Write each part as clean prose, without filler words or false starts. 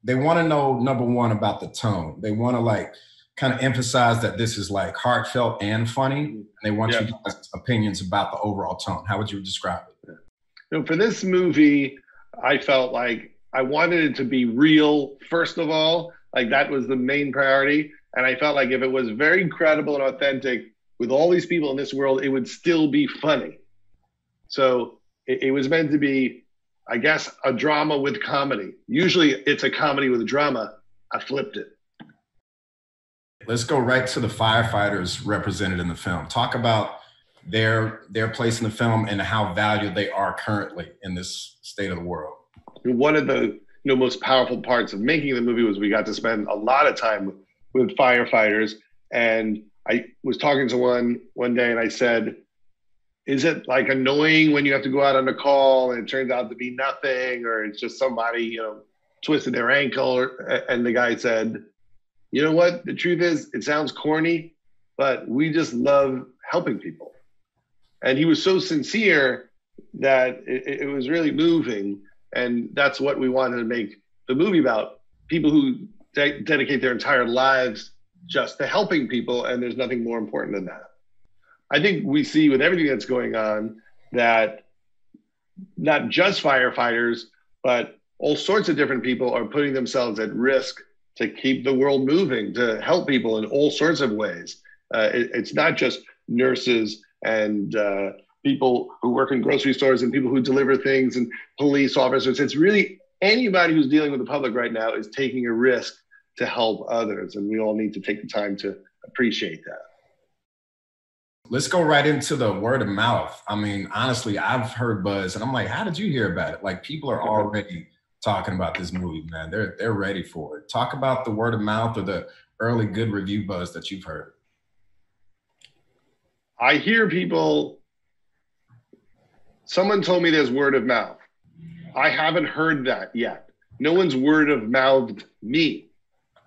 they want to know, number one, about the tone. They want to like kind of emphasize that this is like heartfelt and funny. And they want you guys' opinions about the overall tone. How would you describe it? You know, for this movie, I felt like I wanted it to be real, first of all. Like that was the main priority. And I felt like if it was very credible and authentic with all these people in this world, it would still be funny. So it was meant to be, I guess, a drama with comedy. Usually it's a comedy with a drama. I flipped it. Let's go right to the firefighters represented in the film. Talk about their place in the film and how valued they are currently in this state of the world. One of the most powerful parts of making the movie was we got to spend a lot of time with firefighters. And I was talking to one day and I said, is it like annoying when you have to go out on a call and it turns out to be nothing, or it's just somebody, twisted their ankle? And the guy said, you know what? The truth is, it sounds corny, but we just love helping people. And he was so sincere that it was really moving. And that's what we wanted to make the movie about. People who dedicate their entire lives just to helping people. And there's nothing more important than that. I think we see with everything that's going on that not just firefighters, but all sorts of different people are putting themselves at risk to keep the world moving, to help people in all sorts of ways. It's not just nurses and people who work in grocery stores and people who deliver things and police officers. It's really anybody who's dealing with the public right now is taking a risk to help others. And we all need to take the time to appreciate that. Let's go right into the word of mouth. I mean, honestly, I've heard buzz and I'm like, how did you hear about it? Like people are already talking about this movie, man. They're ready for it. Talk about the word of mouth or the early good review buzz that you've heard. I hear people, someone told me there's word of mouth. I haven't heard that yet. No one's word of mouthed me,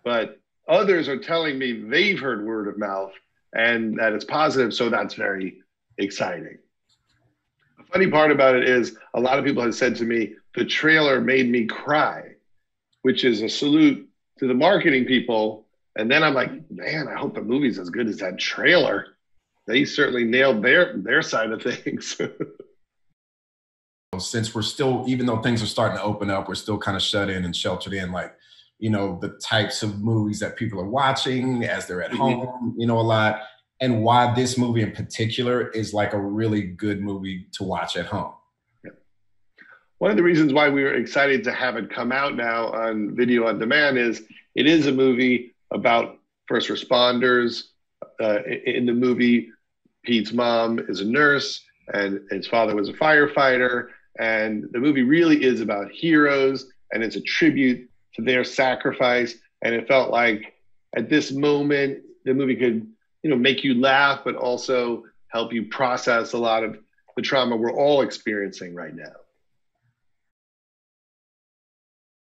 but others are telling me they've heard word of mouth and that it's positive. So that's very exciting. The funny part about it is a lot of people have said to me, the trailer made me cry, which is a salute to the marketing people. And then I'm like, man, I hope the movie's as good as that trailer. They certainly nailed their side of things. Since we're still, even though things are starting to open up, we're still kind of shut in and sheltered in, like, the types of movies that people are watching as they're at home, a lot, and why this movie in particular is like a really good movie to watch at home. Yeah. One of the reasons why we were excited to have it come out now on video on demand is it is a movie about first responders. In the movie, Pete's mom is a nurse and his father was a firefighter. And the movie really is about heroes and it's a tribute to their sacrifice. And it felt like at this moment, the movie could, make you laugh, but also help you process a lot of the trauma we're all experiencing right now.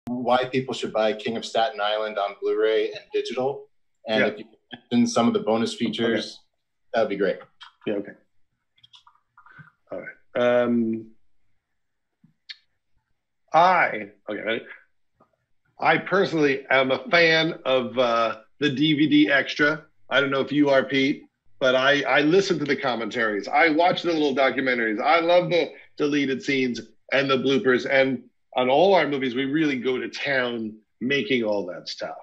Why people should buy King of Staten Island on Blu-ray and digital. And if you mention some of the bonus features, that would be great. Yeah, okay. All right. I personally am a fan of the DVD extra. I don't know if you are, Pete, but I listen to the commentaries. I watch the little documentaries. I love the deleted scenes and the bloopers. And on all our movies, we really go to town making all that stuff.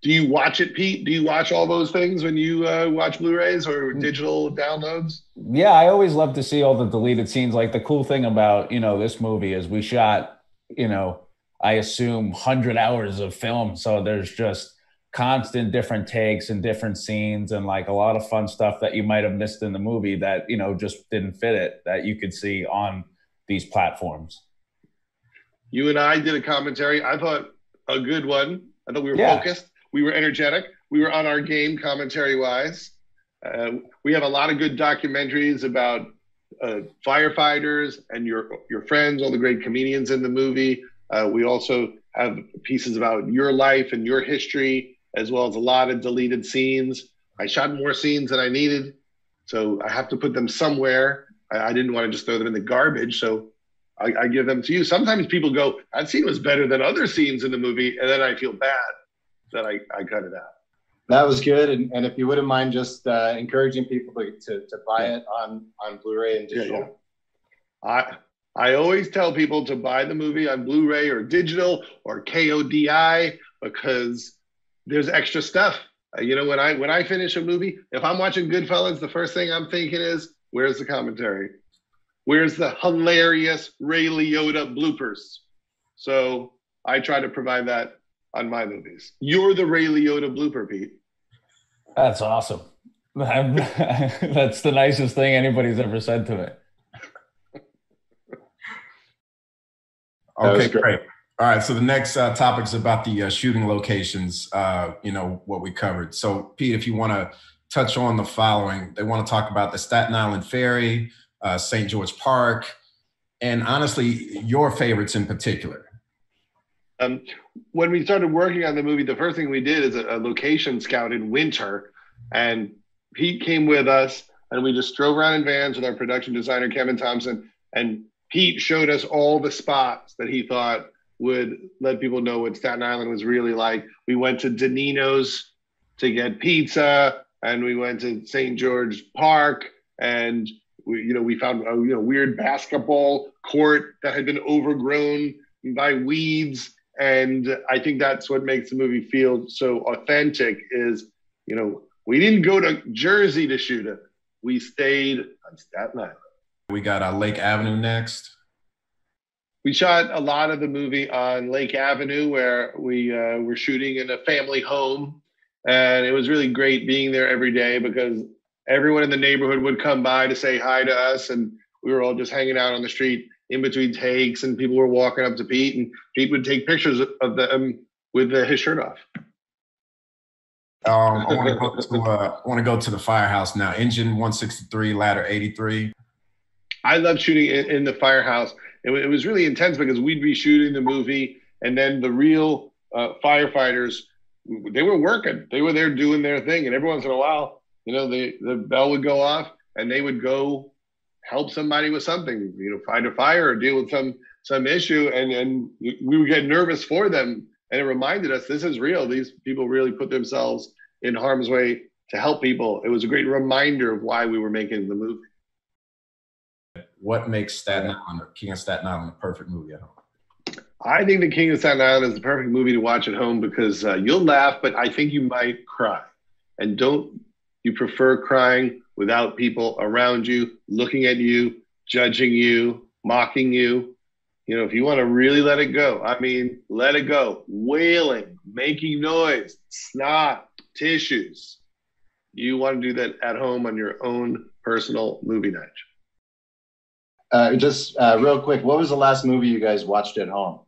Do you watch it, Pete? Do you watch all those things when you watch Blu-rays or digital downloads? Yeah, I always love to see all the deleted scenes. Like the cool thing about, this movie is we shot, I assume 100 hours of film. So there's just constant different takes and different scenes and like a lot of fun stuff that you might have missed in the movie that, just didn't fit it, that you could see on these platforms. You and I did a commentary. I thought a good one. I thought we were focused. We were energetic. We were on our game commentary-wise. We have a lot of good documentaries about firefighters and your friends, all the great comedians in the movie. We also have pieces about your life and your history, as well as a lot of deleted scenes. I shot more scenes than I needed, so I have to put them somewhere. I didn't want to just throw them in the garbage, so I give them to you. Sometimes people go, that scene was better than other scenes in the movie, and then I feel bad that I cut it out. That was good, and if you wouldn't mind just encouraging people to buy it on Blu-ray and digital. I always tell people to buy the movie on Blu-ray or digital or KODI because there's extra stuff. You know, when I finish a movie, if I'm watching Goodfellas, the first thing I'm thinking is, where's the commentary? Where's the hilarious Ray Liotta bloopers? So I try to provide that on my movies. You're the Ray Liotta blooper, Pete. That's awesome. That's the nicest thing anybody's ever said to me. Okay, great. All right, so the next topic is about the shooting locations, you know, what we covered. So, Pete, if you want to touch on the following, they want to talk about the Staten Island Ferry, St. George Park, and honestly, your favorites in particular. When we started working on the movie, the first thing we did is a location scout in winter, and Pete came with us, and we just drove around in vans with our production designer, Kevin Thompson, and Pete showed us all the spots that he thought would let people know what Staten Island was really like. We went to Danino's to get pizza, and we went to St. George Park, and we found a weird basketball court that had been overgrown by weeds. And I think that's what makes the movie feel so authentic is, we didn't go to Jersey to shoot it. We stayed on Staten Island. We got Lake Avenue next. We shot a lot of the movie on Lake Avenue where we were shooting in a family home. And it was really great being there every day because everyone in the neighborhood would come by to say hi to us. And we were all just hanging out on the street in between takes, and people were walking up to Pete, and Pete would take pictures of them with his shirt off. I want to go to the firehouse now. Engine 163, ladder 83. I love shooting in the firehouse. It was really intense because we'd be shooting the movie, and then the real firefighters, they were working. They were there doing their thing, and every once in a while, the bell would go off, and they would go help somebody with something, fight a fire or deal with some issue, and we would get nervous for them, and it reminded us this is real. These people really put themselves in harm's way to help people. It was a great reminder of why we were making the movie. What makes King of Staten Island, a perfect movie at home? I think The King of Staten Island is the perfect movie to watch at home because you'll laugh, but I think you might cry. And don't you prefer crying without people around you, looking at you, judging you, mocking you? If you want to really let it go, let it go. Wailing, making noise, snot, tissues. You want to do that at home on your own personal movie night. Just real quick, what was the last movie you guys watched at home?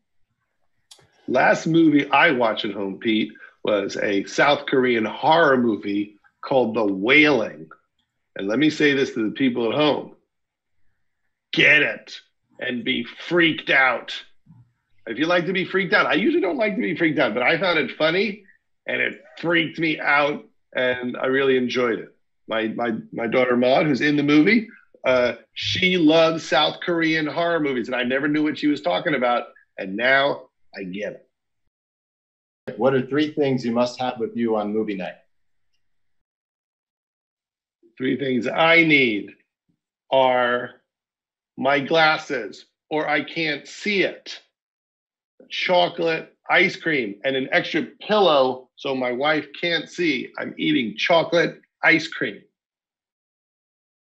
Last movie I watched at home, Pete, was a South Korean horror movie called The Wailing. And let me say this to the people at home. Get it and be freaked out. If you like to be freaked out, I usually don't like to be freaked out, but I found it funny and it freaked me out and I really enjoyed it. My daughter Maud, who's in the movie, she loves South Korean horror movies and I never knew what she was talking about. And now I get it. What are 3 things you must have with you on movie night? 3 things I need are my glasses, or I can't see it, chocolate ice cream, and an extra pillow so my wife can't see I'm eating chocolate ice cream.